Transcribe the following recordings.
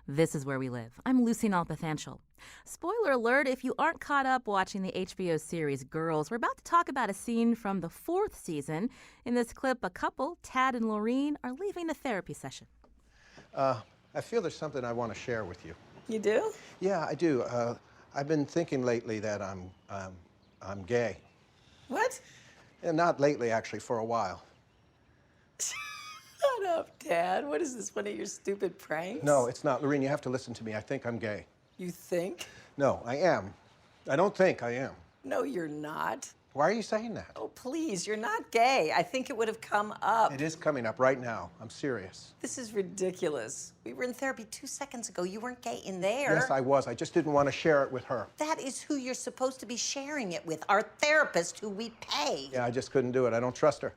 This is Where We Live. I'm Lucy Nalpathanchel. Spoiler alert, if you aren't caught up watching the HBO series Girls, we're about to talk about a scene from the fourth season. In this clip, a couple, Tad and Laureen, are leaving a therapy session. I feel there's something I want to share with you. You do? Yeah, I do. I've been thinking lately that I'm gay. What? And not lately, actually, for a while. Shut up, Dad. What is this, one of your stupid pranks? No, it's not. Lorene, you have to listen to me. I think I'm gay. You think? No, I am. I don't think I am. No, you're not. Why are you saying that? Oh, please, you're not gay. I think it would have come up. It is coming up right now. I'm serious. This is ridiculous. We were in therapy 2 seconds ago. You weren't gay in there. Yes, I was. I just didn't want to share it with her. That is who you're supposed to be sharing it with, our therapist who we pay. Yeah, I just couldn't do it. I don't trust her.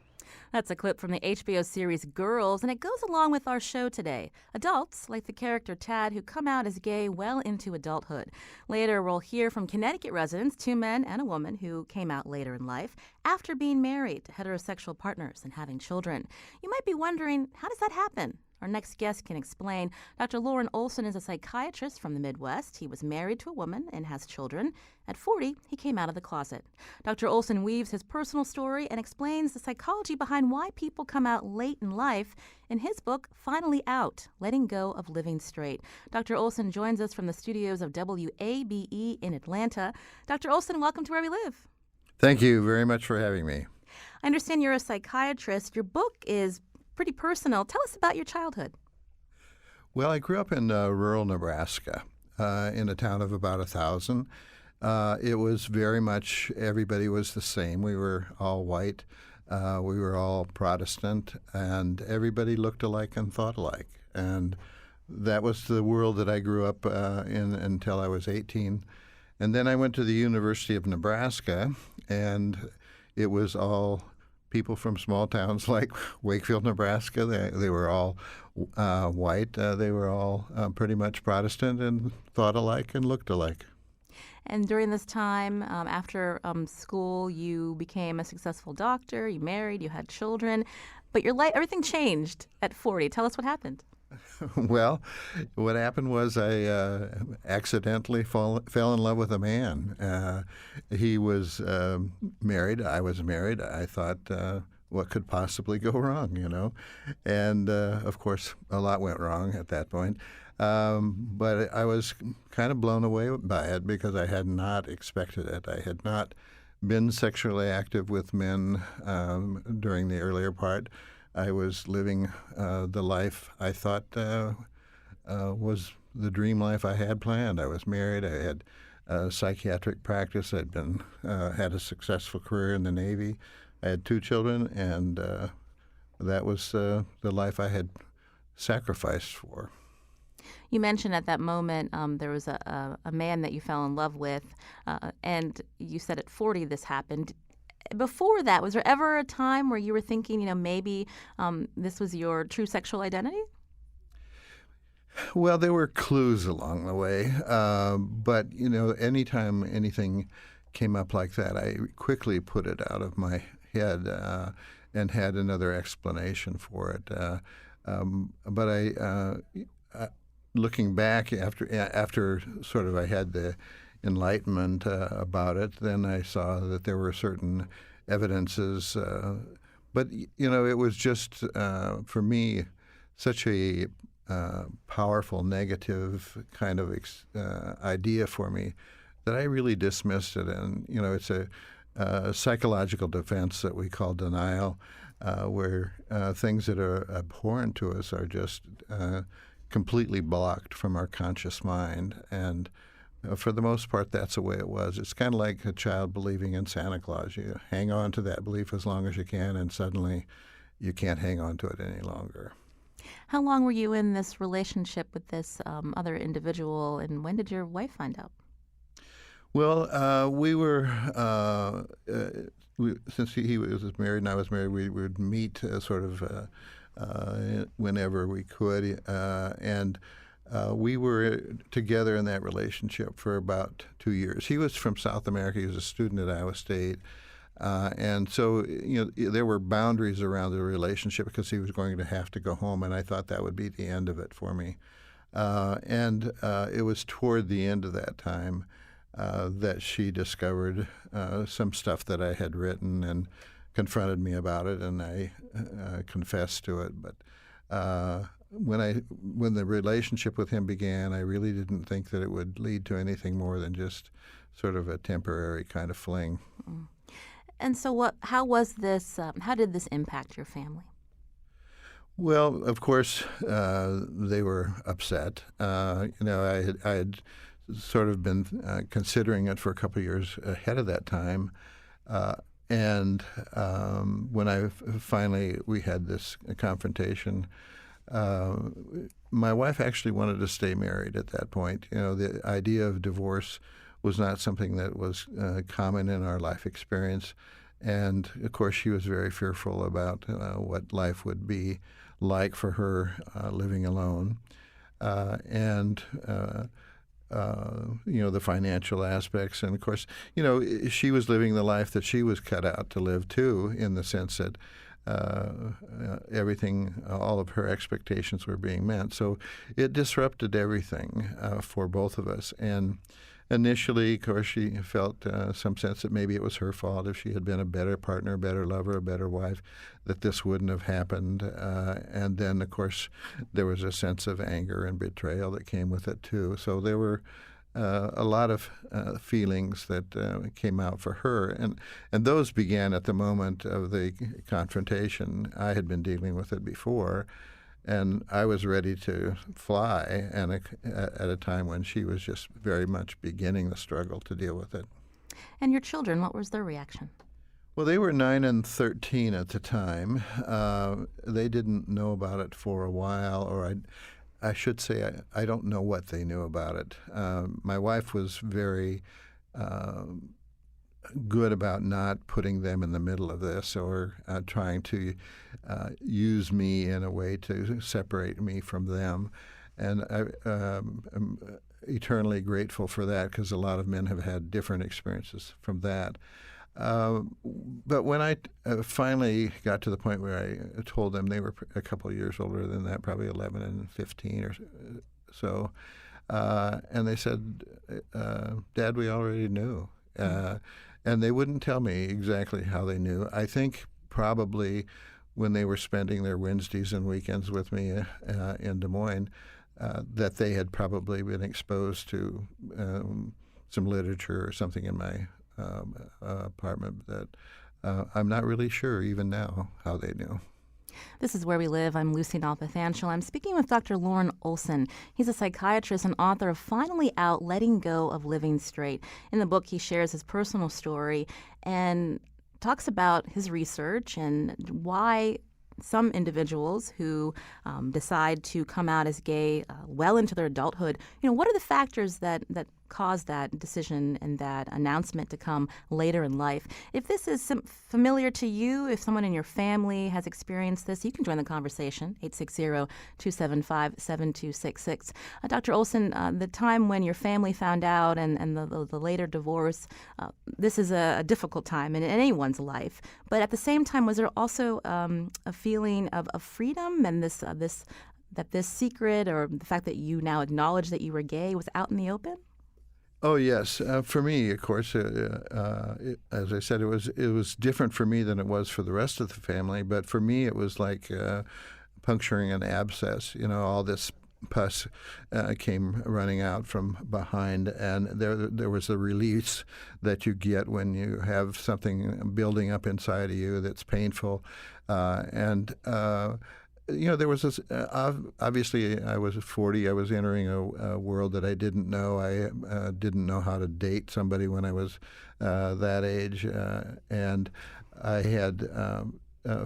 That's a clip from the HBO series Girls, and it goes along with our show today. Adults, like the character Tad, who come out as gay well into adulthood. Later, we'll hear from Connecticut residents, 2 men and a woman, who came out later in life after being married to heterosexual partners and having children. You might be wondering, how does that happen? Our next guest can explain. Dr. Lauren Olson is a psychiatrist from the Midwest. He was married to a woman and has children. At 40, he came out of the closet. Dr. Olson weaves his personal story and explains the psychology behind why people come out late in life in his book, Finally Out, Letting Go of Living Straight. Dr. Olson joins us from the studios of WABE in Atlanta. Dr. Olson, welcome to Where We Live. Thank you very much for having me. I understand you're a psychiatrist. Your book is pretty personal. Tell us about your childhood. Well, I grew up in rural Nebraska in a town of about 1,000. It was very much, everybody was the same. We were all white. We were all Protestant, and everybody looked alike and thought alike. And that was the world that I grew up in until I was 18. And then I went to the University of Nebraska, and it was all people from small towns like Wakefield, Nebraska. They were all white. They were all pretty much Protestant and thought alike and looked alike. And during this time, after school, you became a successful doctor, you married, you had children, but your life, everything changed at 40. Tell us what happened. Well, what happened was I accidentally fell in love with a man. He was married. I was married. I thought, what could possibly go wrong, you know? And, of course, a lot went wrong at that point. But I was kind of blown away by it because I had not expected it. I had not been sexually active with men during the earlier part. I was living the life I thought was the dream life I had planned. I was married. I had a psychiatric practice. I'd been had a successful career in the Navy. I had 2 children, and that was the life I had sacrificed for. You mentioned at that moment there was a man that you fell in love with, and you said at 40 this happened. Before that, was there ever a time where you were thinking, maybe this was your true sexual identity? Well, there were clues along the way, but, anytime anything came up like that, I quickly put it out of my head and had another explanation for it. But I looking back after sort of I had the enlightenment about it, then I saw that there were certain evidences. But, it was just, for me, such a powerful negative kind of idea for me that I really dismissed it. And, it's a psychological defense that we call denial, where things that are abhorrent to us are just completely blocked from our conscious mind. And for the most part, that's the way it was. It's kind of like a child believing in Santa Claus. You hang on to that belief as long as you can, and suddenly you can't hang on to it any longer. How long were you in this relationship with this other individual, and when did your wife find out? Well, we were, since he was married and I was married, we would meet whenever we could, and we were together in that relationship for about 2 years. He was from South America. He was a student at Iowa State. And so, there were boundaries around the relationship because he was going to have to go home, and I thought that would be the end of it for me. And it was toward the end of that time that she discovered some stuff that I had written and confronted me about it, and I confessed to it. But when the relationship with him began, I really didn't think that it would lead to anything more than just sort of a temporary kind of fling. And so, what? How was this? How did this impact your family? Well, of course, they were upset. I had sort of been considering it for a couple of years ahead of that time. And when we had this confrontation, my wife actually wanted to stay married at that point. The idea of divorce was not something that was common in our life experience. And of course, she was very fearful about what life would be like for her living alone. The financial aspects. And of course, she was living the life that she was cut out to live too, in the sense that everything, all of her expectations were being met. So it disrupted everything for both of us. And initially, of course, she felt some sense that maybe it was her fault. If she had been a better partner, a better lover, a better wife, that this wouldn't have happened. And then, of course, there was a sense of anger and betrayal that came with it, too. So there were a lot of feelings that came out for her. And those began at the moment of the confrontation. I had been dealing with it before, and I was ready to fly, and at a time when she was just very much beginning the struggle to deal with it. And your children, what was their reaction? Well, they were 9 and 13 at the time. They didn't know about it for a while, or I should say I don't know what they knew about it. My wife was very good about not putting them in the middle of this or trying to use me in a way to separate me from them. And I'm eternally grateful for that, because a lot of men have had different experiences from that. But when I finally got to the point where I told them, they were a couple of years older than that, probably 11 and 15 or so, and they said, Dad, we already knew. And they wouldn't tell me exactly how they knew. I think probably when they were spending their Wednesdays and weekends with me in Des Moines, that they had probably been exposed to some literature or something in my apartment that I'm not really sure even now how they knew. This is Where We Live. I'm Lucy Nalpathanchel. I'm speaking with Dr. Lauren Olson. He's a psychiatrist and author of Finally Out, Letting Go of Living Straight. In the book, he shares his personal story and talks about his research and why some individuals who decide to come out as gay well into their adulthood, what are the factors that cause that decision and that announcement to come later in life? If this is familiar to you, if someone in your family has experienced this, you can join the conversation, 860-275-7266. Dr. Olson, the time when your family found out and the later divorce, this is a difficult time in anyone's life. But at the same time, was there also a feeling of freedom and this secret, or the fact that you now acknowledge that you were gay, was out in the open? Oh yes, for me, of course, as I said, it was different for me than it was for the rest of the family. But for me, it was like puncturing an abscess. All this pus came running out from behind, and there was a release that you get when you have something building up inside of you that's painful, there was this, obviously I was 40, I was entering a world that I didn't know. I didn't know how to date somebody when I was that age, and I had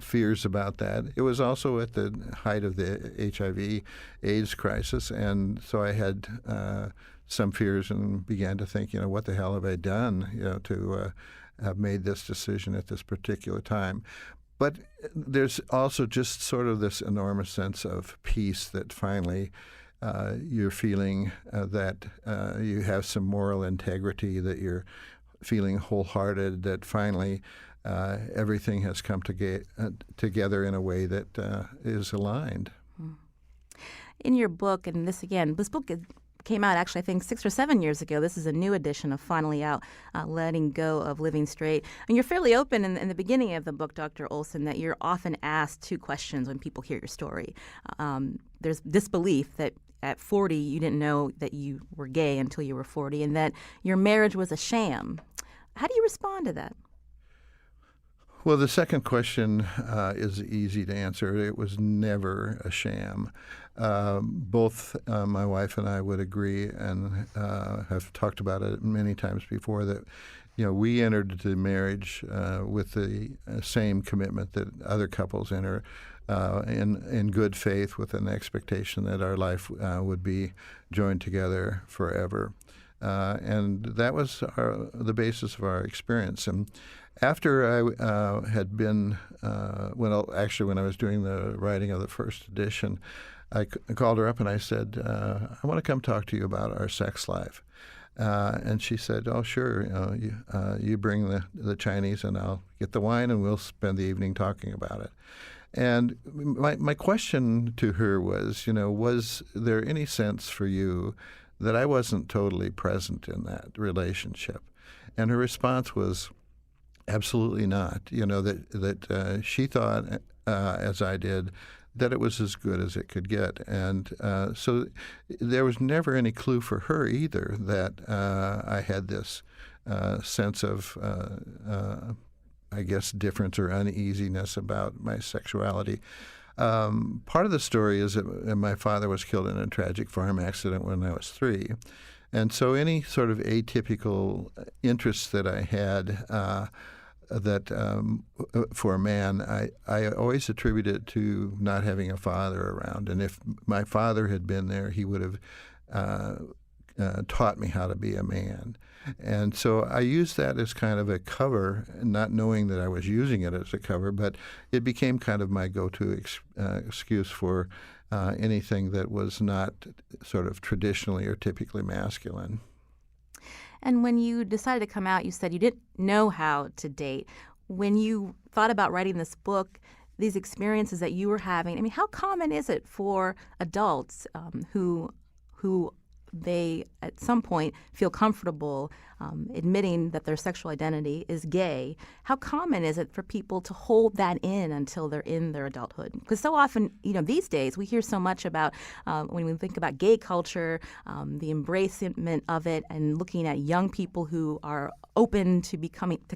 fears about that. It was also at the height of the HIV/AIDS crisis, and so I had some fears and began to think, what the hell have I done, to have made this decision at this particular time. But there's also just sort of this enormous sense of peace that finally you're feeling that you have some moral integrity, that you're feeling wholehearted, that finally everything has come together in a way that is aligned. In your book, and this book came out actually, I think, 6 or 7 years ago. This is a new edition of Finally Out, Letting Go of Living Straight. And you're fairly open in the beginning of the book, Dr. Olson, that you're often asked two questions when people hear your story. There's disbelief that at 40 you didn't know that you were gay until you were 40, and that your marriage was a sham. How do you respond to that? Well, the second question is easy to answer. It was never a sham. Both my wife and I would agree, and have talked about it many times before, that we entered the marriage with the same commitment that other couples enter, in good faith, with an expectation that our life would be joined together forever. And that was the basis of our experience. And after I had been, when I was doing the writing of the first edition, I called her up and I said, I want to come talk to you about our sex life. And she said, oh, sure, you bring the Chinese and I'll get the wine and we'll spend the evening talking about it. And my question to her was, was there any sense for you that I wasn't totally present in that relationship? And her response was, absolutely not. That she thought, as I did, that it was as good as it could get. And so there was never any clue for her either that I had this sense of, I guess, difference or uneasiness about my sexuality. Part of the story is that my father was killed in a tragic farm accident when I was 3. And so any sort of atypical interests that I had for a man, I always attributed it to not having a father around. And if my father had been there, he would have taught me how to be a man. And so I used that as kind of a cover, not knowing that I was using it as a cover, but it became kind of my go-to excuse for anything that was not sort of traditionally or typically masculine. And when you decided to come out, you said you didn't know how to date. When you thought about writing this book, these experiences that you were having, I mean, how common is it for adults who they at some point feel comfortable admitting that their sexual identity is gay? How common is it for people to hold that in until they're in their adulthood? Because so often, these days we hear so much about when we think about gay culture, the embracement of it, and looking at young people who are open to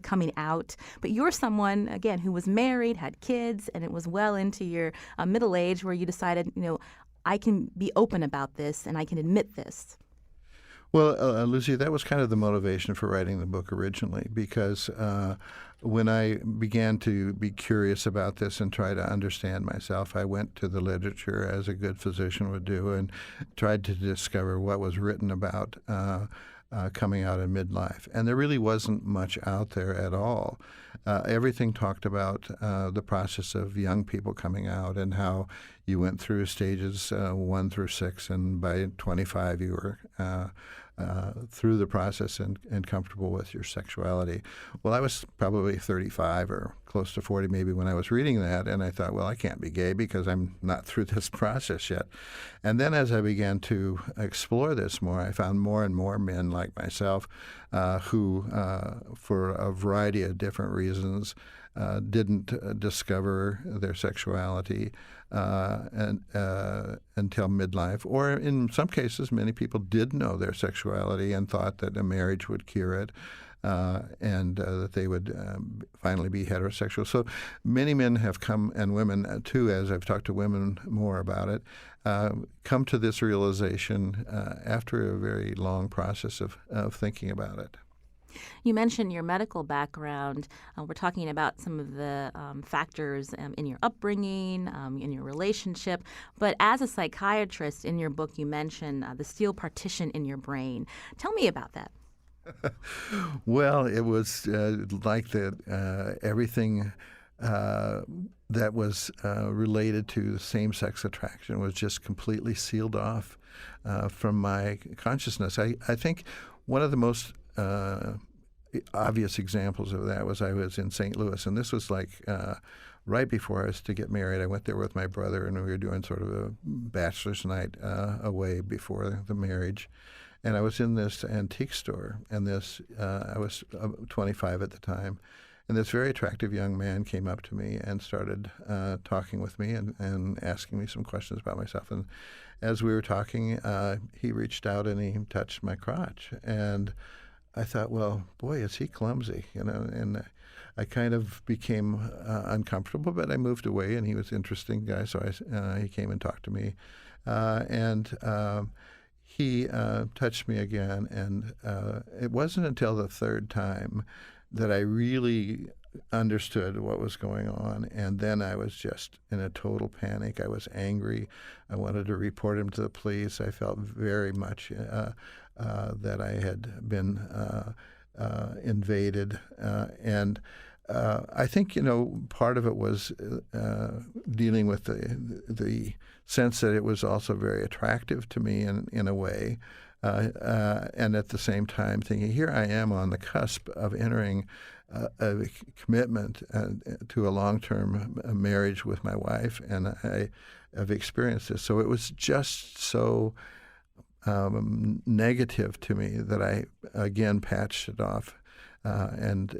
coming out. But you're someone, again, who was married, had kids, and it was well into your middle age where you decided, I can be open about this and I can admit this. Well, Lucy, that was kind of the motivation for writing the book originally, because when I began to be curious about this and try to understand myself, I went to the literature, as a good physician would do, and tried to discover what was written about coming out in midlife. And there really wasn't much out there at all. Everything talked about the process of young people coming out and how you went through stages 1 through 6, and by 25 you were through the process and comfortable with your sexuality. Well, I was probably 35 or close to 40 maybe when I was reading that, and I thought, well, I can't be gay because I'm not through this process yet. And then as I began to explore this more, I found more and more men like myself who, for a variety of different reasons, didn't discover their sexuality until midlife, or in some cases, many people did know their sexuality and thought that a marriage would cure it, and that they would finally be heterosexual. So many men have come, and women too, as I've talked to women more about it, come to this realization after a very long process of thinking about it. You mentioned your medical background. We're talking about some of the factors in your upbringing, in your relationship. But as a psychiatrist, in your book, you mentioned the steel partition in your brain. Tell me about that. Well, it was like that everything that was related to same-sex attraction was just completely sealed off from my consciousness. I think one of the most obvious examples of that was I was in St. Louis, and this was like right before I was to get married. I went there with my brother, and we were doing sort of a bachelor's night away before the marriage. And I was in this antique store, and I was 25 at the time, and this very attractive young man came up to me and started talking with me and asking me some questions about myself. And as we were talking, he reached out and he touched my crotch. And I thought, well, boy, is he clumsy, and I kind of became uncomfortable, but I moved away, and he was an interesting guy, so he came and talked to me. He touched me again, and it wasn't until the third time that I really understood what was going on, and then I was just in a total panic. I was angry. I wanted to report him to the police. I felt very much that I had been invaded, and I think part of it was dealing with the sense that it was also very attractive to me in a way, and at the same time thinking, here I am on the cusp of entering a commitment to a long-term marriage with my wife, and I have experienced this. So it was just so negative to me that I again patched it off and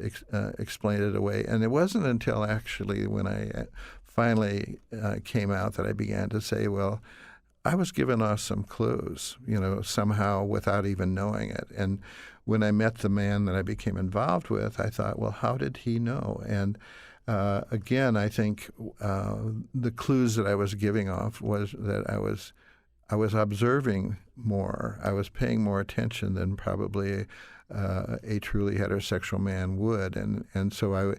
explained it away. And it wasn't until actually when I finally came out that I began to say, well, I was given off some clues, somehow without even knowing it. And when I met the man that I became involved with, I thought, well, how did he know? And again, I think the clues that I was giving off was that I was observing more. I was paying more attention than probably a truly heterosexual man would, and so I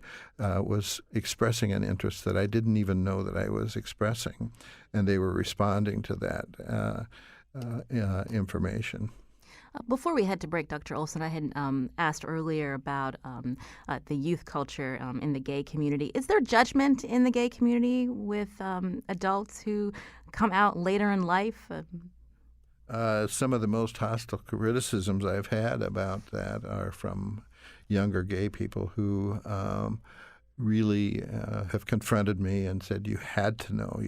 was expressing an interest that I didn't even know that I was expressing, and they were responding to that information. Before we head to break, Dr. Olson, I had asked earlier about the youth culture in the gay community. Is there judgment in the gay community with adults who come out later in life? Some of the most hostile criticisms I've had about that are from younger gay people who really have confronted me and said, "You had to know.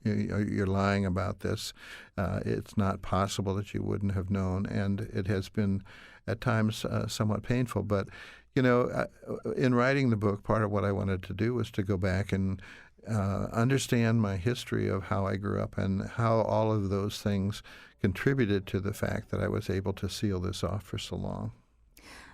You're lying about this. It's not possible that you wouldn't have known." And it has been, at times, somewhat painful. But in writing the book, part of what I wanted to do was to go back and understand my history of how I grew up and how all of those things contributed to the fact that I was able to seal this off for so long.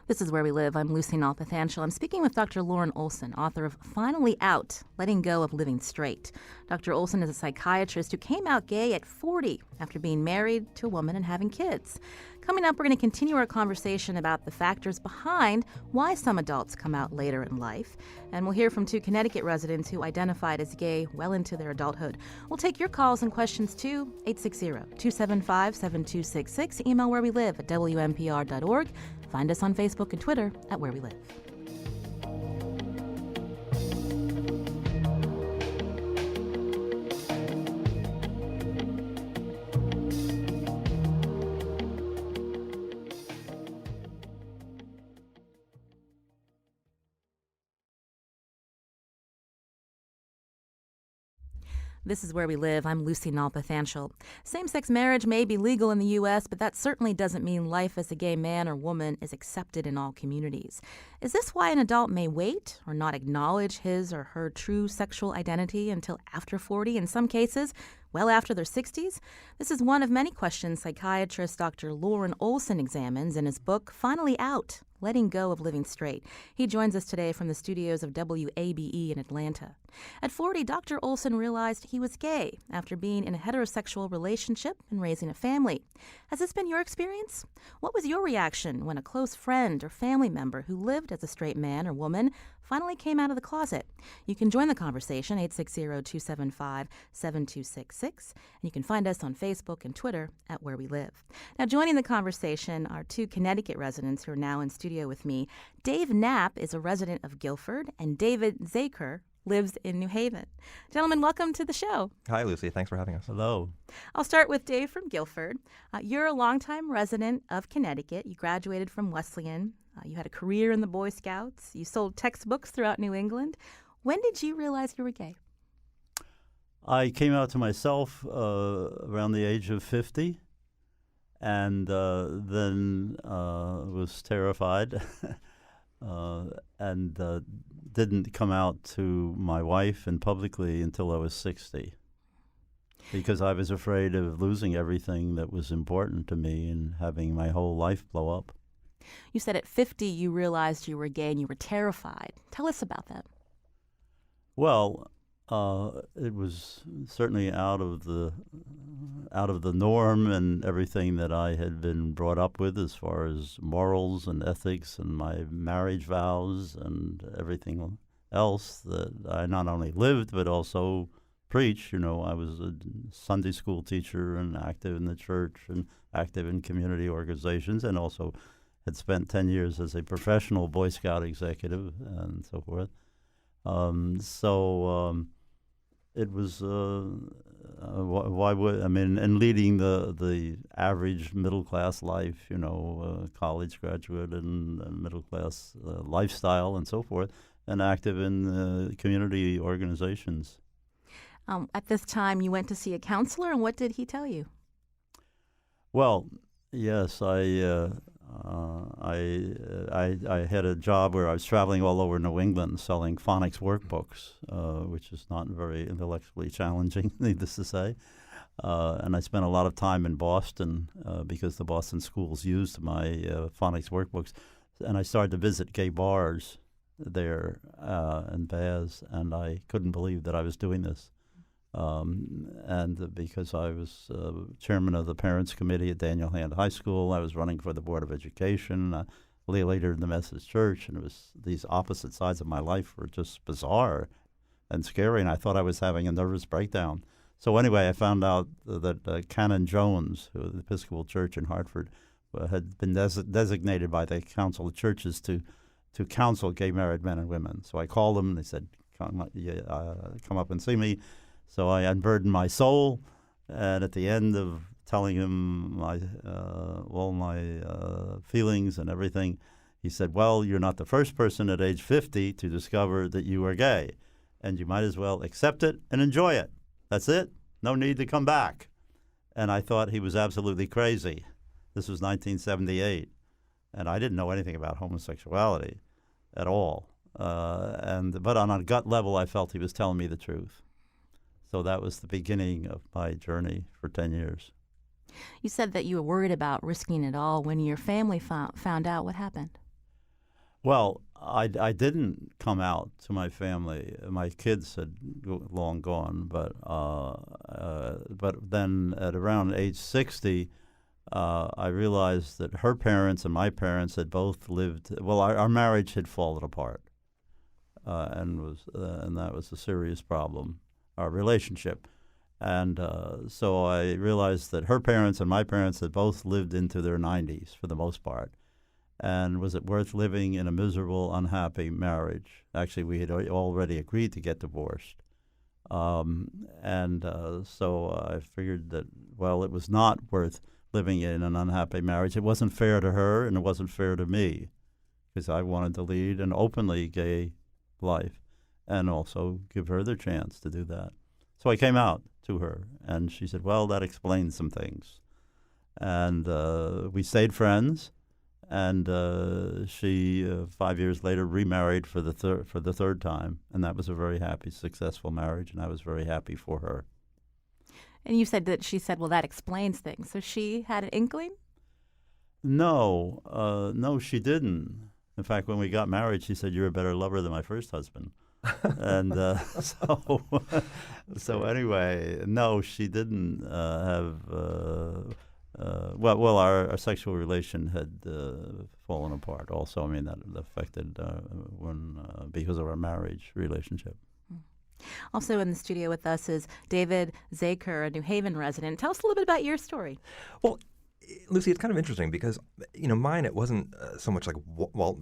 This is Where We Live. I'm Lucy Nalpathanchel. I'm speaking with Dr. Lauren Olson, author of Finally Out, Letting Go of Living Straight. Dr. Olson is a psychiatrist who came out gay at 40 after being married to a woman and having kids. Coming up, we're going to continue our conversation about the factors behind why some adults come out later in life. And we'll hear from two Connecticut residents who identified as gay well into their adulthood. We'll take your calls and questions too, 860-275-7266. Email Where We Live at WNPR.org. Find us on Facebook and Twitter at Where We Live. This is Where We Live. I'm Lucy Nalpathanchel. Same-sex marriage may be legal in the U.S., but that certainly doesn't mean life as a gay man or woman is accepted in all communities. Is this why an adult may wait or not acknowledge his or her true sexual identity until after 40, in some cases, well after their 60s? This is one of many questions psychiatrist Dr. Lauren Olson examines in his book, Finally Out, Letting Go of Living Straight. He joins us today from the studios of WABE in Atlanta. At 40, Dr. Olson realized he was gay after being in a heterosexual relationship and raising a family. Has this been your experience? What was your reaction when a close friend or family member who lived as a straight man or woman finally came out of the closet? You can join the conversation, 860-275-7266, and you can find us on Facebook and Twitter at Where We Live. Now, joining the conversation are two Connecticut residents who are now in studio with me. Dave Knapp is a resident of Guilford, and David Zaker lives in New Haven. Gentlemen, welcome to the show. Hi, Lucy. Thanks for having us. Hello. I'll start with Dave from Guilford. You're a longtime resident of Connecticut. You graduated from Wesleyan. You had a career in the Boy Scouts. You sold textbooks throughout New England. When did you realize you were gay? I came out to myself around the age of 50, and then was terrified and didn't come out to my wife and publicly until I was 60, because I was afraid of losing everything that was important to me and having my whole life blow up. You said at 50 you realized you were gay and you were terrified. Tell us about that. Well, it was certainly out of the norm and everything that I had been brought up with as far as morals and ethics and my marriage vows and everything else that I not only lived but also preached. You know, I was a Sunday school teacher and active in the church and active in community organizations, and also had spent 10 years as a professional Boy Scout executive and so forth. It was why would I mean, and leading the average middle class life, you know, college graduate and middle class lifestyle and so forth, and active in community organizations. At this time, you went to see a counselor, and what did he tell you? Well, yes, I had a job where I was traveling all over New England selling phonics workbooks, which is not very intellectually challenging, needless to say. And I spent a lot of time in Boston because the Boston schools used my phonics workbooks. And I started to visit gay bars there and baths, and I couldn't believe that I was doing this. And because I was chairman of the Parents Committee at Daniel Hand High School, I was running for the Board of Education, later in the Methodist Church, and it was these opposite sides of my life were just bizarre and scary, and I thought I was having a nervous breakdown. So anyway, I found out that Canon Jones, who the Episcopal Church in Hartford, had been designated by the Council of Churches to counsel gay married men and women. So I called them, and they said, come up and see me. So I unburdened my soul, and at the end of telling him all my feelings and everything, he said, well, you're not the first person at age 50 to discover that you are gay, and you might as well accept it and enjoy it. That's it. No need to come back. And I thought he was absolutely crazy. This was 1978, and I didn't know anything about homosexuality at all. But on a gut level, I felt he was telling me the truth. So that was the beginning of my journey for 10 years. You said that you were worried about risking it all. When your family found out, what happened? Well, I didn't come out to my family. My kids had long gone, but then at around age 60, I realized that her parents and my parents had both lived. Well, our marriage had fallen apart, and that was a serious problem. Our relationship. And so I realized that her parents and my parents had both lived into their 90s for the most part. And was it worth living in a miserable, unhappy marriage? Actually, we had already agreed to get divorced. So I figured that, well, it was not worth living in an unhappy marriage. It wasn't fair to her, and it wasn't fair to me, because I wanted to lead an openly gay life and also give her the chance to do that. So I came out to her, and she said, well, that explains some things. And we stayed friends, and she, 5 years later, remarried for the third time, and that was a very happy, successful marriage, and I was very happy for her. And you said that she said, well, that explains things. So she had an inkling? No, she didn't. In fact, when we got married, she said, you're a better lover than my first husband. And so anyway, no, she didn't have. Our sexual relation had fallen apart. Also, I mean that affected because of our marriage relationship. Also in the studio with us is David Zaker, a New Haven resident. Tell us a little bit about your story. Well, Lucy, it's kind of interesting because, mine, it wasn't so much like,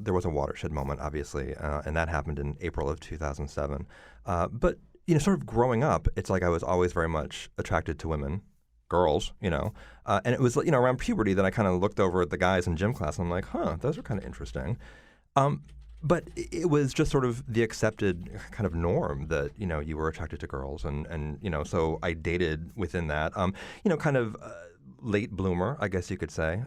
there was a watershed moment, obviously, and that happened in April of 2007. But, sort of growing up, it's like I was always very much attracted to women, girls, and it was, around puberty that I kind of looked over at the guys in gym class and I'm like, those are kind of interesting. But it was just sort of the accepted kind of norm that, you were attracted to girls. And so I dated within that, kind of late bloomer, I guess you could say.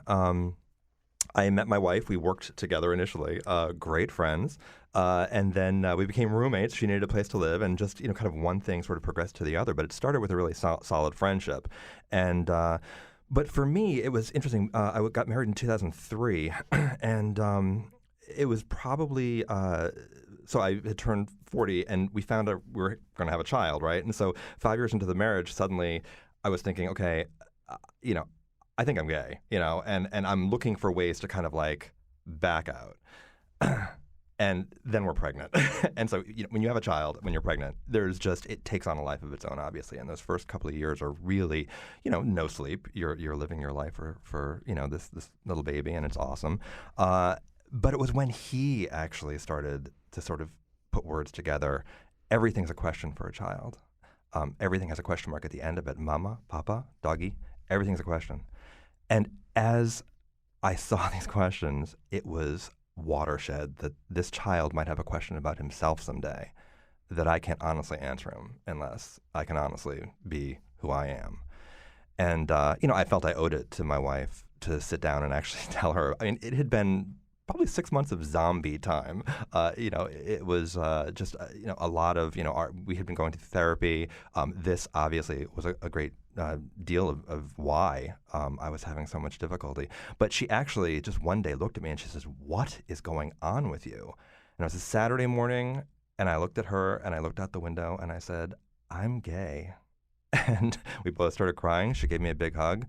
I met my wife. We worked together initially, great friends. And then we became roommates. She needed a place to live, and just kind of one thing sort of progressed to the other. But it started with a really solid friendship, and but for me, it was interesting. I got married in 2003, and it was probably so I had turned 40, and we found out we were going to have a child, right? And so 5 years into the marriage, suddenly I was thinking, okay, I think I'm gay, and I'm looking for ways to kind of like back out. And then we're pregnant. And so when you have a child, when you're pregnant, it takes on a life of its own, obviously. And those first couple of years are really, no sleep. You're living your life for this little baby, and it's awesome. But it was when he actually started to sort of put words together. Everything's a question for a child. Everything has a question mark at the end of it. Mama, papa, doggy, everything's a question. And as I saw these questions, it was watershed that this child might have a question about himself someday that I can't honestly answer him unless I can honestly be who I am. And, I felt I owed it to my wife to sit down and actually tell her. I mean, it had been probably 6 months of zombie time. It was just, a lot of, we had been going to therapy. This obviously was a great deal of why I was having so much difficulty. But she actually just one day looked at me and she says, "What is going on with you?" And it was a Saturday morning, and I looked at her and I looked out the window and I said, "I'm gay." And we both started crying. She gave me a big hug.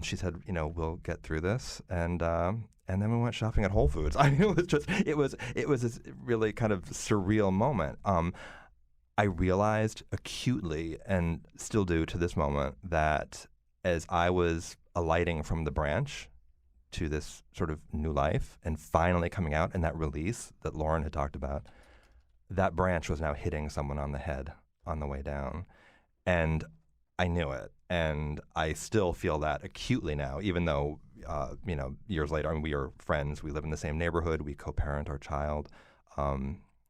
She said, "We'll get through this." And then we went shopping at Whole Foods. I mean, it was this really kind of surreal moment. I realized acutely, and still do to this moment, that as I was alighting from the branch to this sort of new life and finally coming out, and that release that Lauren had talked about, that branch was now hitting someone on the head on the way down. And I knew it. And I still feel that acutely now, even though, years later, I mean, we are friends. We live in the same neighborhood. We co-parent our child.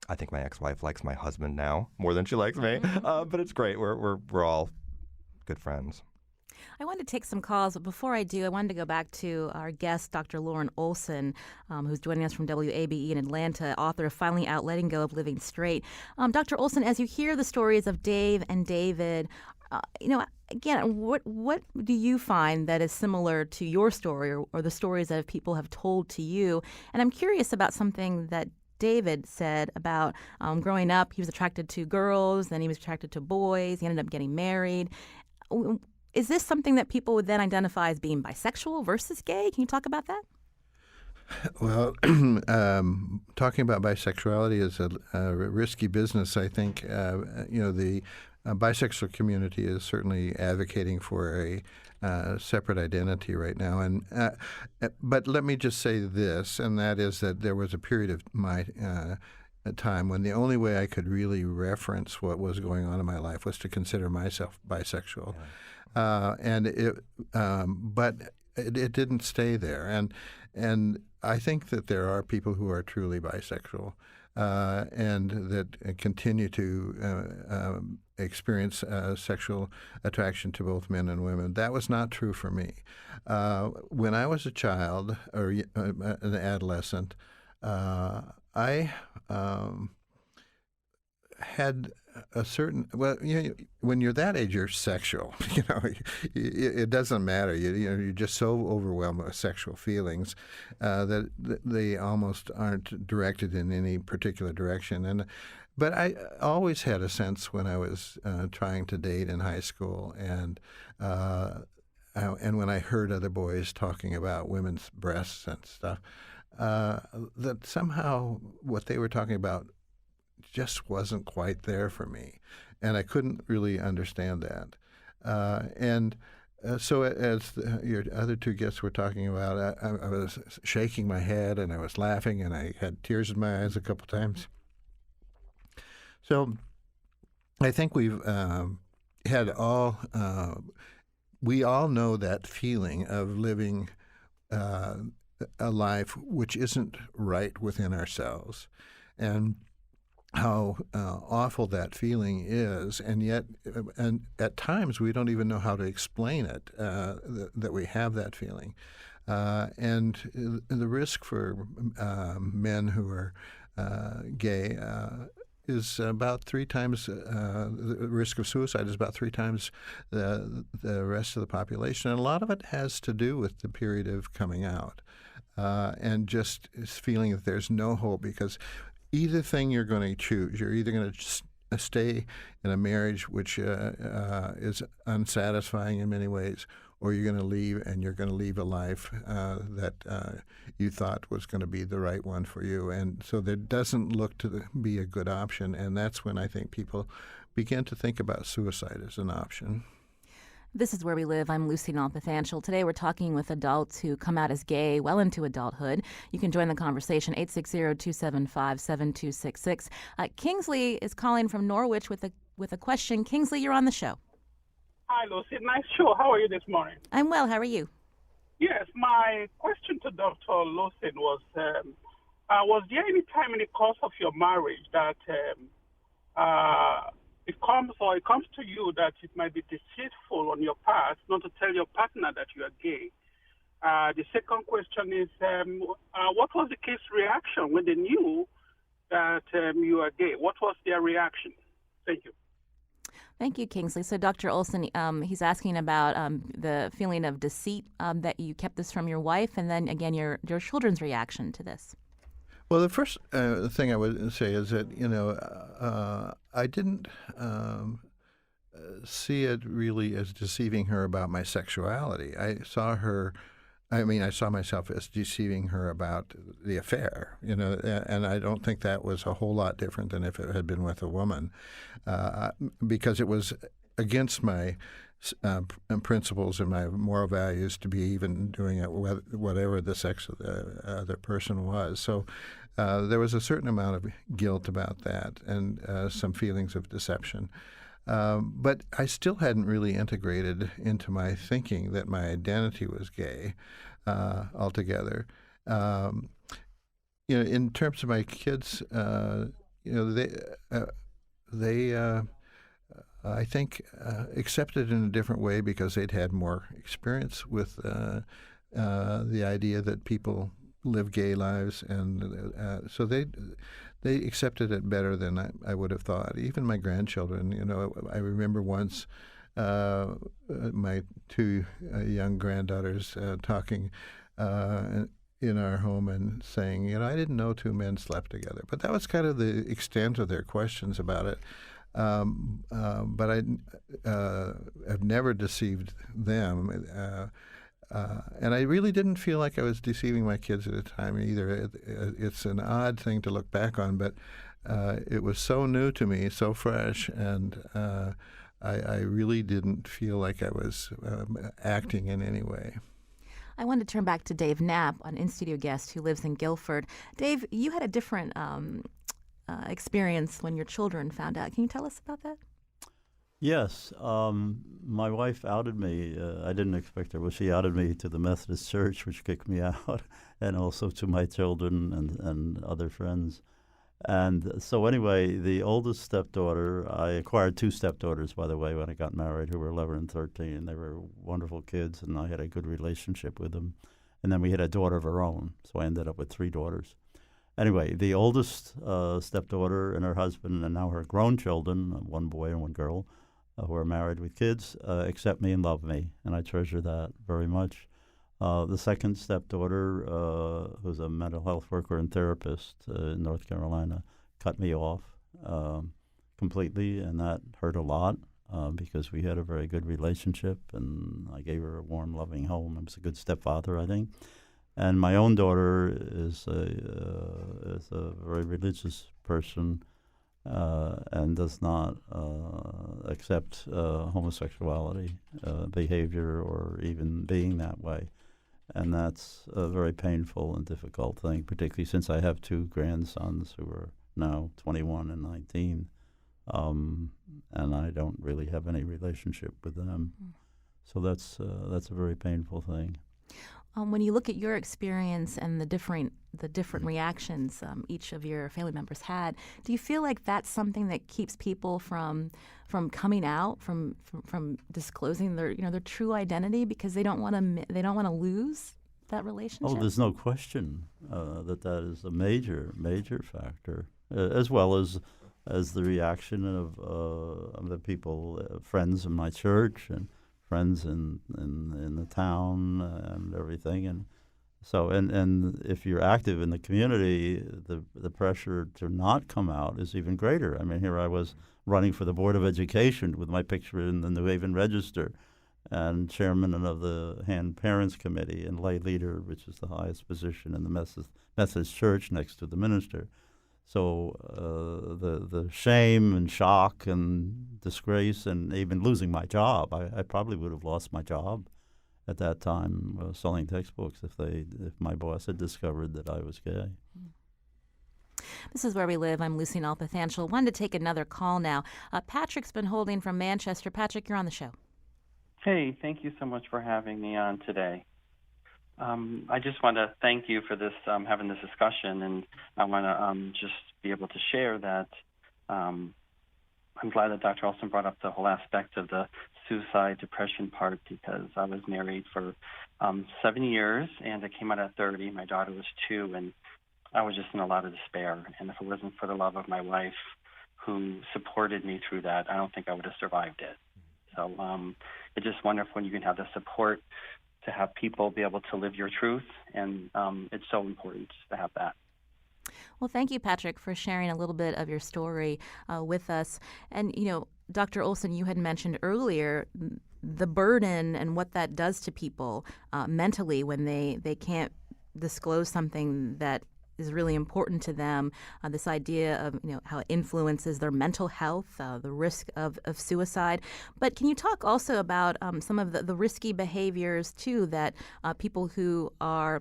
I think my ex-wife likes my husband now more than she likes me, but it's great. We're all good friends. I wanted to take some calls, but before I do, I wanted to go back to our guest, Dr. Lauren Olson, who's joining us from WABE in Atlanta, author of Finally Out, Letting Go of Living Straight. Dr. Olson, as you hear the stories of Dave and David, again, what do you find that is similar to your story or the stories that people have told to you? And I'm curious about something that David said about growing up. He was attracted to girls, then he was attracted to boys. He ended up getting married. Is this something that people would then identify as being bisexual versus gay? Can you talk about that? Well, talking about bisexuality is a risky business, I think. The bisexual community is certainly advocating for a separate identity right now. But let me just say this, and that is that there was a period of my time when the only way I could really reference what was going on in my life was to consider myself bisexual. But it didn't stay there. And I think that there are people who are truly bisexual and that continue to experience sexual attraction to both men and women. That was not true for me. When I was a child or an adolescent, I had a certain, when you're that age, you're sexual. It doesn't matter. You're just so overwhelmed with sexual feelings that they almost aren't directed in any particular direction. But I always had a sense when I was trying to date in high school, and when I heard other boys talking about women's breasts and stuff, that somehow what they were talking about just wasn't quite there for me, and I couldn't really understand that. So as your other two guests were talking about, I was shaking my head and I was laughing and I had tears in my eyes a couple times. So I think we've had we all know that feeling of living a life which isn't right within ourselves, and how awful that feeling is, and yet, and at times we don't even know how to explain it, that we have that feeling. And the risk for men who are gay is about 3 times, the risk of suicide is about 3 times the rest of the population. And a lot of it has to do with the period of coming out, and just feeling that there's no hope, because either thing you're going to choose. You're either going to stay in a marriage which is unsatisfying in many ways, or you're going to leave, and you're going to leave a life that you thought was going to be the right one for you. And so there doesn't look to be a good option, and that's when I think people begin to think about suicide as an option. This is Where We Live. I'm Lucy Nalpathanchel. Today we're talking with adults who come out as gay well into adulthood. You can join the conversation, 860-275-7266. Kingsley is calling from Norwich with a question. Kingsley, you're on the show. Hi, Lucy. Nice show. How are you this morning? I'm well. How are you? Yes, my question to Dr. Lucid was there any time in the course of your marriage that it comes to you that it might be deceitful on your part not to tell your partner that you are gay? The second question is, what was the kids' reaction when they knew that you are gay? What was their reaction? Thank you. Thank you, Kingsley. So Dr. Olson, he's asking about the feeling of deceit, that you kept this from your wife, and then, again, your children's reaction to this. Well, the first thing I would say is that, I didn't see it really as deceiving her about my sexuality. I saw myself as deceiving her about the affair, and I don't think that was a whole lot different than if it had been with a woman, because it was against my principles and my moral values to be even doing it, whatever the sex of the other person was. So there was a certain amount of guilt about that, and some feelings of deception. But I still hadn't really integrated into my thinking that my identity was gay altogether. In terms of my kids, they I think accepted it in a different way because they'd had more experience with the idea that people live gay lives, and so they accepted it better than I would have thought. Even my grandchildren, I remember once my 2 young granddaughters talking in our home and saying, I didn't know 2 men slept together. But that was kind of the extent of their questions about it. But I have never deceived them. And I really didn't feel like I was deceiving my kids at the time either. It's an odd thing to look back on, but it was so new to me, so fresh, and I really didn't feel like I was acting in any way. I wanted to turn back to Dave Knapp, an in-studio guest who lives in Guilford. Dave, you had a different experience when your children found out. Can you tell us about that? Yes. My wife outed me. I didn't expect her. Well, she outed me to the Methodist Church, which kicked me out, and also to my children and other friends. And so anyway, the oldest stepdaughter, I acquired 2 stepdaughters, by the way, when I got married, who were 11 and 13. They were wonderful kids, and I had a good relationship with them. And then we had a daughter of our own, so I ended up with 3 daughters. Anyway, the oldest stepdaughter and her husband, and now her grown children, 1 boy and 1 girl, who are married with kids, accept me and love me, and I treasure that very much. The second stepdaughter, who's a mental health worker and therapist in North Carolina, cut me off completely, and that hurt a lot because we had a very good relationship, and I gave her a warm, loving home. I was a good stepfather, I think. And my own daughter is a very religious person and does not accept homosexuality behavior or even being that way. And that's a very painful and difficult thing, particularly since I have 2 grandsons who are now 21 and 19, and I don't really have any relationship with them. So that's a very painful thing. When you look at your experience and the different reactions each of your family members had, do you feel like that's something that keeps people from coming out, from disclosing their true identity because they don't want to lose that relationship? Oh, there's no question that is a major factor, as well as the reaction of the people, friends in my church and friends in the town and everything. And so and if you're active in the community, the pressure to not come out is even greater. I mean, here I was running for the Board of Education with my picture in the New Haven Register, and chairman of the Hand Parents Committee and lay leader, which is the highest position in the Methodist Church next to the minister. So the shame and shock and disgrace and even losing my job, I probably would have lost my job at that time selling textbooks if my boss had discovered that I was gay. This is Where We Live. I'm Lucy Nalpathanchel. Wanted to take another call now. Patrick's been holding from Manchester. Patrick, you're on the show. Hey, thank you so much for having me on today. I just want to thank you for this, having this discussion, and I want to just be able to share that I'm glad that Dr. Olson brought up the whole aspect of the suicide depression part, because I was married for 7 years, and I came out at 30. My daughter was 2, and I was just in a lot of despair. And if it wasn't for the love of my wife who supported me through that, I don't think I would have survived it. So it's just wonderful when you can have the support to have people be able to live your truth, and it's so important to have that. Well, thank you, Patrick, for sharing a little bit of your story with us. And, Dr. Olson, you had mentioned earlier the burden and what that does to people mentally when they can't disclose something that is really important to them, this idea of how it influences their mental health, the risk of suicide. But can you talk also about some of the risky behaviors, too, that people who are,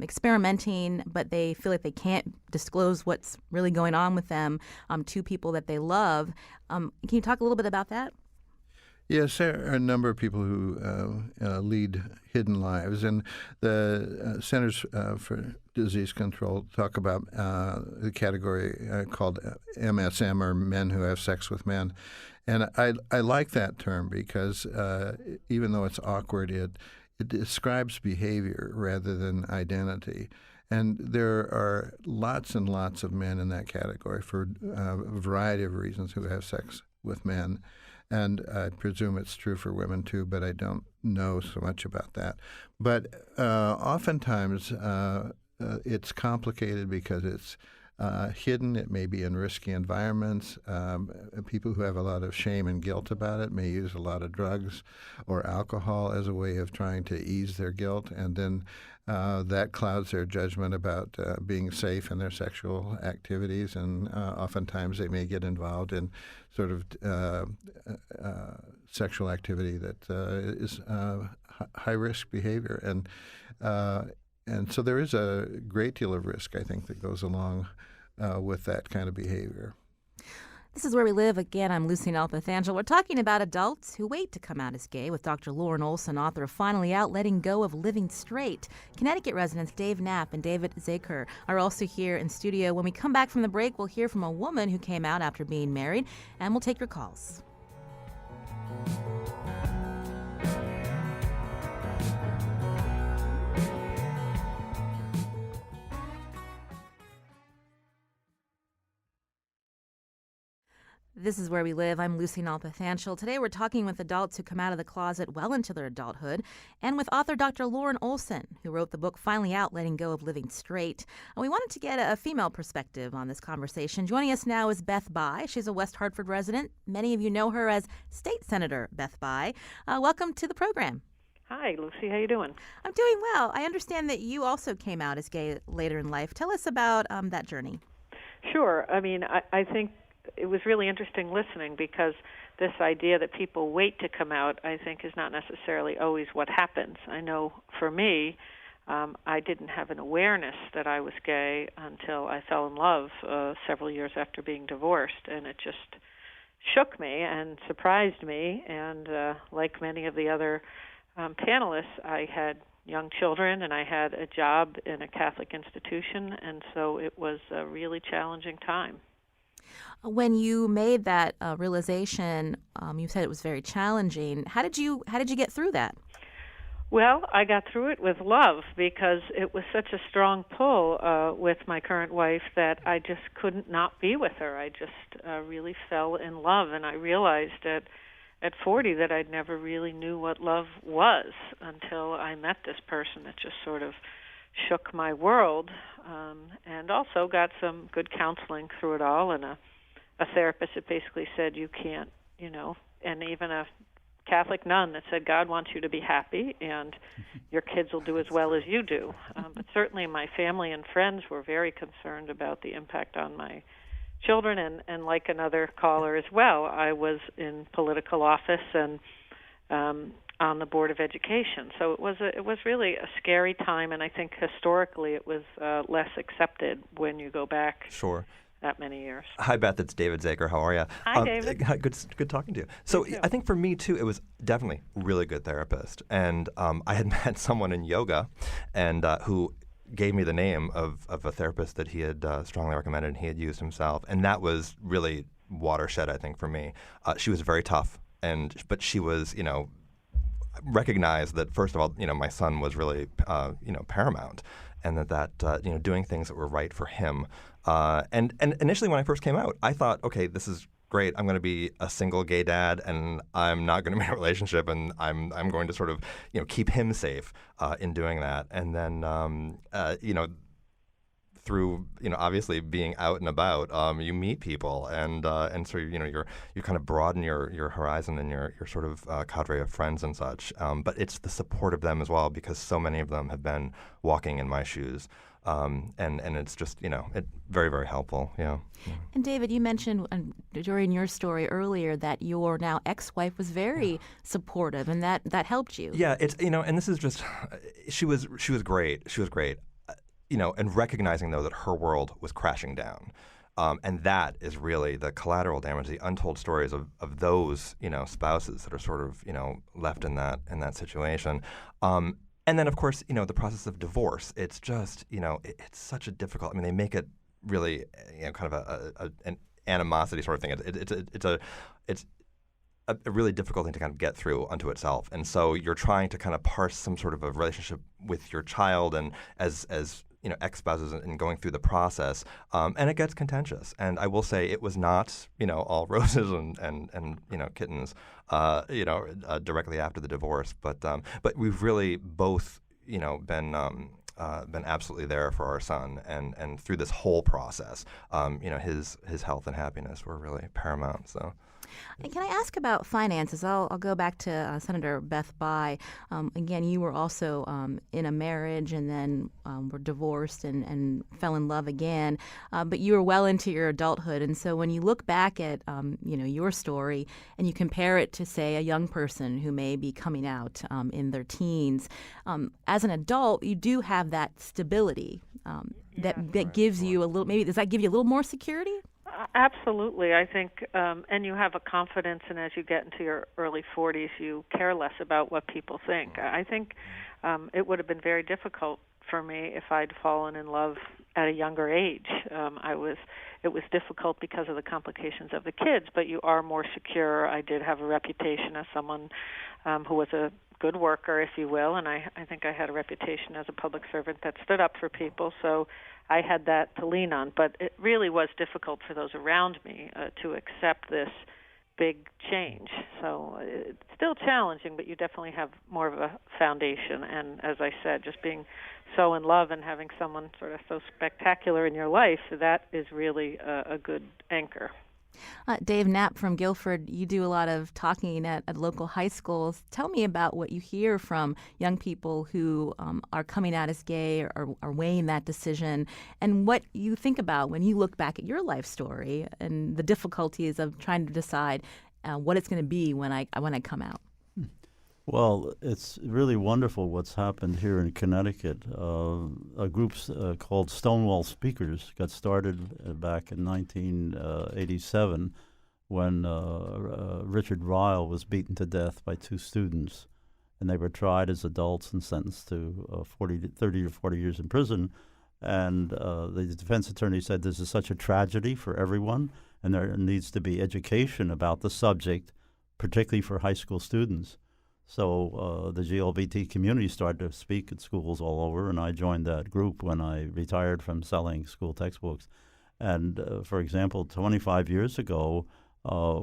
experimenting, but they feel like they can't disclose what's really going on with them to people that they love. Can you talk a little bit about that? Yes, there are a number of people who lead hidden lives, and the Centers for Disease Control talk about the category called MSM, or men who have sex with men. And I like that term because even though it's awkward, it describes behavior rather than identity. And there are lots and lots of men in that category for a variety of reasons who have sex with men. And I presume it's true for women too, but I don't know so much about that. But oftentimes it's complicated because it's hidden. It may be in risky environments. People who have a lot of shame and guilt about it may use a lot of drugs or alcohol as a way of trying to ease their guilt, and then that clouds their judgment about being safe in their sexual activities, and oftentimes they may get involved in sort of sexual activity that is high-risk behavior. And so there is a great deal of risk, I think, that goes along with that kind of behavior. This is Where We Live. Again, I'm Lucy Nalpathanchel. We're talking about adults who wait to come out as gay with Dr. Lauren Olson, author of Finally Out, Letting Go of Living Straight. Connecticut residents Dave Knapp and David Zaker are also here in studio. When we come back from the break, we'll hear from a woman who came out after being married, and we'll take your calls. This is Where We Live. I'm Lucy Nalpathanchel. Today we're talking with adults who come out of the closet well into their adulthood, and with author Dr. Lauren Olson, who wrote the book Finally Out, Letting Go of Living Straight. And we wanted to get a female perspective on this conversation. Joining us now is Beth Bai. She's a West Hartford resident. Many of you know her as State Senator Beth Bai. Welcome to the program. Hi, Lucy. How you doing? I'm doing well. I understand that you also came out as gay later in life. Tell us about that journey. Sure. I mean, I think it was really interesting listening, because this idea that people wait to come out, I think, is not necessarily always what happens. I know for me, I didn't have an awareness that I was gay until I fell in love several years after being divorced, and it just shook me and surprised me. And like many of the other panelists, I had young children and I had a job in a Catholic institution, and so it was a really challenging time. When you made that realization, you said it was very challenging. How did you get through that? Well, I got through it with love because it was such a strong pull with my current wife that I just couldn't not be with her. I just really fell in love, and I realized at 40 that I'd never really knew what love was until I met this person. It just sort of shook my world, and also got some good counseling through it all, and a therapist that basically said you can't, and even a Catholic nun that said God wants you to be happy and your kids will do as well as you do. But certainly my family and friends were very concerned about the impact on my children, and like another caller as well, I was in political office and on the Board of Education. So it was really a scary time, and I think historically it was less accepted when you go back. Sure. That many years. Hi, Beth. It's David Zaker. How are you? Hi, David. Good talking to you. So I think for me, too, it was definitely really good therapist. And I had met someone in yoga and who gave me the name of a therapist that he had strongly recommended and he had used himself. And that was really watershed, I think, for me. She was very tough, but she was, recognized that, first of all, my son was really, paramount. And that doing things that were right for him. And initially when I first came out, I thought, okay, this is great. I'm going to be a single gay dad, and I'm not going to be in a relationship, and I'm going to sort of keep him safe in doing that. And then through obviously being out and about, you meet people, and so you kind of broaden your horizon and your sort of cadre of friends and such. But it's the support of them as well, because so many of them have been walking in my shoes. And it's just, it very, very helpful. Yeah. And David, you mentioned during your story earlier that your now ex-wife was very supportive, and that helped you. Yeah, it's and this is just, she was great. She was great. And recognizing though that her world was crashing down. And that is really the collateral damage, the untold stories of those, spouses that are sort of, left in that situation. And then, of course, the process of divorce. It's just, it's such a difficult. I mean, they make it really, kind of an animosity sort of thing. It's a really difficult thing to kind of get through unto itself. And so you're trying to kind of parse some sort of a relationship with your child, and as ex-spouses, and going through the process, and it gets contentious. And I will say it was not, all roses and kittens, directly after the divorce. But we've really both, been absolutely there for our son, and through this whole process, his health and happiness were really paramount. So. And can I ask about finances? I'll go back to Senator Beth Bayh. Again, you were also in a marriage, and then were divorced and fell in love again. But you were well into your adulthood, and so when you look back at your story and you compare it to, say, a young person who may be coming out in their teens, as an adult, you do have that stability that gives you a little. Maybe does that give you a little more security? Absolutely. I think, and you have a confidence, and as you get into your early 40s, you care less about what people think. I think it would have been very difficult for me if I'd fallen in love at a younger age. It was difficult because of the complications of the kids, but you are more secure. I did have a reputation as someone who was a good worker, if you will, and I think I had a reputation as a public servant that stood up for people, so I had that to lean on. But it really was difficult for those around me to accept this big change. So it's still challenging, but you definitely have more of a foundation. And as I said, just being so in love and having someone sort of so spectacular in your life, that is really a good anchor. Dave Knapp from Guilford, you do a lot of talking at local high schools. Tell me about what you hear from young people who are coming out as gay or are weighing that decision, and what you think about when you look back at your life story and the difficulties of trying to decide what it's going to be when I come out. Well, it's really wonderful what's happened here in Connecticut. A group called Stonewall Speakers got started back in 1987 when Richard Ryle was beaten to death by two students. and they were tried as adults and sentenced to 30 to 40 years in prison. And the defense attorney said this is such a tragedy for everyone, and there needs to be education about the subject, particularly for high school students. So the GLBT community started to speak at schools all over, and I joined that group when I retired from selling school textbooks. And for example, 25 years ago,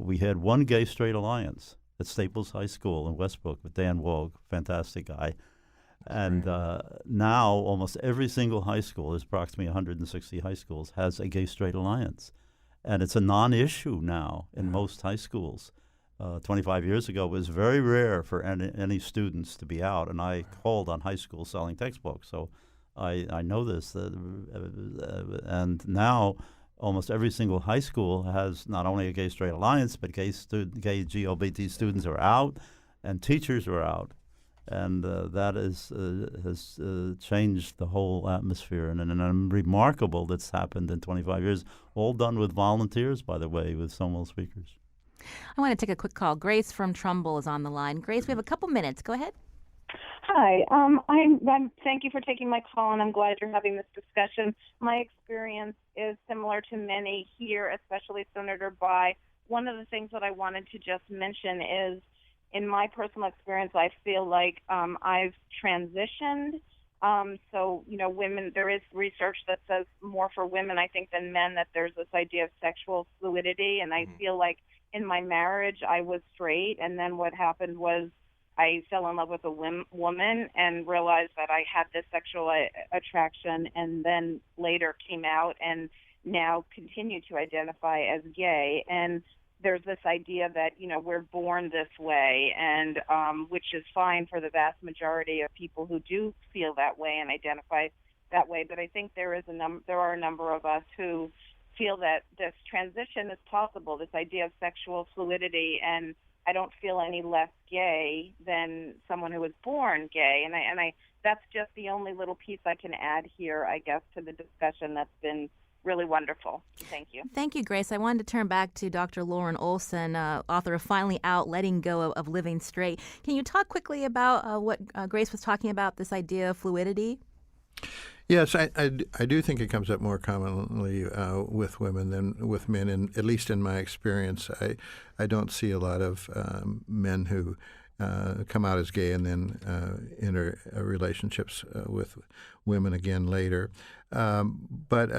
we had one gay-straight alliance at Staples High School in Westbrook with Dan Woog, fantastic guy. And now almost every single high school, there's approximately 160 high schools, has a gay-straight alliance. And it's a non-issue now in most high schools. 25 years ago, it was very rare for any students to be out, and I called on high schools selling textbooks, so I know this. And now almost every single high school has not only a gay-straight alliance, but gay GLBT students are out, and teachers are out. And that has changed the whole atmosphere, and remarkable that's happened in 25 years, all done with volunteers, by the way, with Stonewall speakers. I want to take a quick call. Grace from Trumbull is on the line. Grace, we have a couple minutes. Go ahead. Hi. Thank you for taking my call, and I'm glad you're having this discussion. My experience is similar to many here, especially Senator Bai. One of the things that I wanted to just mention is, in my personal experience, I feel like I've transitioned. So, women, there is research that says more for women, I think, than men, that there's this idea of sexual fluidity. And I feel like in my marriage, I was straight. And then what happened was I fell in love with a woman and realized that I had this sexual attraction, and then later came out and now continue to identify as gay. And there's this idea that, we're born this way, and which is fine for the vast majority of people who do feel that way and identify that way. But I think there are a number of us who feel that this transition is possible, this idea of sexual fluidity, and I don't feel any less gay than someone who was born gay. And I that's just the only little piece I can add here, I guess, to the discussion that's been really wonderful. Thank you. Thank you, Grace. I wanted to turn back to Dr. Lauren Olson, author of Finally Out, Letting Go of Living Straight. Can you talk quickly about what Grace was talking about, this idea of fluidity? Yes, I do think it comes up more commonly with women than with men, and at least in my experience, I don't see a lot of men who come out as gay and then enter relationships with women again later. But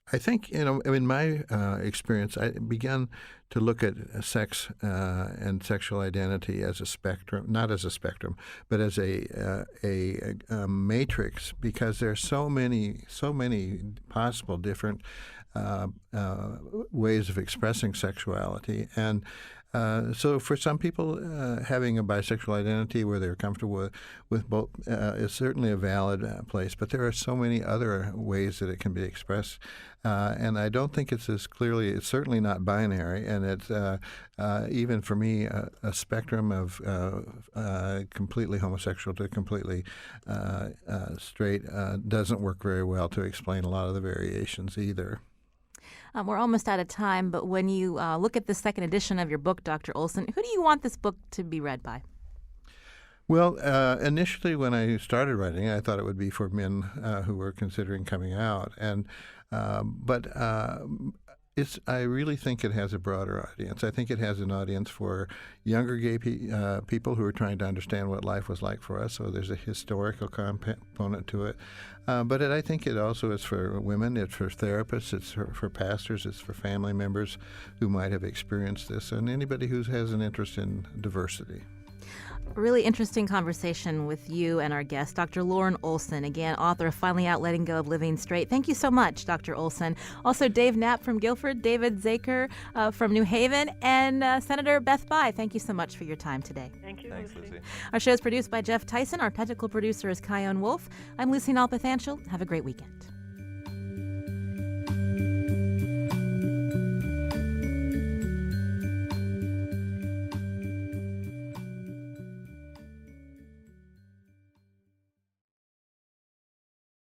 I think, in my experience, I began to look at sex and sexual identity as a spectrum, not as a spectrum, but as a matrix, because there are so many possible different ways of expressing sexuality. And so for some people, having a bisexual identity where they're comfortable with both is certainly a valid place, but there are so many other ways that it can be expressed. And I don't think it's as clearly, it's certainly not binary, and it's even for me, a spectrum of completely homosexual to completely straight doesn't work very well to explain a lot of the variations either. We're almost out of time, but when you look at the second edition of your book, Dr. Olson, who do you want this book to be read by? Well, initially when I started writing, I thought it would be for men who were considering coming out, but I really think it has a broader audience. I think it has an audience for younger gay people who are trying to understand what life was like for us. So there's a historical component to it. But I think it also is for women, it's for therapists, it's for pastors, it's for family members who might have experienced this, and anybody who has an interest in diversity. A really interesting conversation with you and our guest, Dr. Lauren Olson, again, author of Finally Out, Letting Go of Living Straight. Thank you so much, Dr. Olson. Also, Dave Knapp from Guilford, David Zaker from New Haven, and Senator Beth Bai. Thank you so much for your time today. Thank you, Thanks, Lucy. Our show is produced by Jeff Tyson. Our technical producer is Kyone Wolf. I'm Lucy Nalpathanchel. Have a great weekend.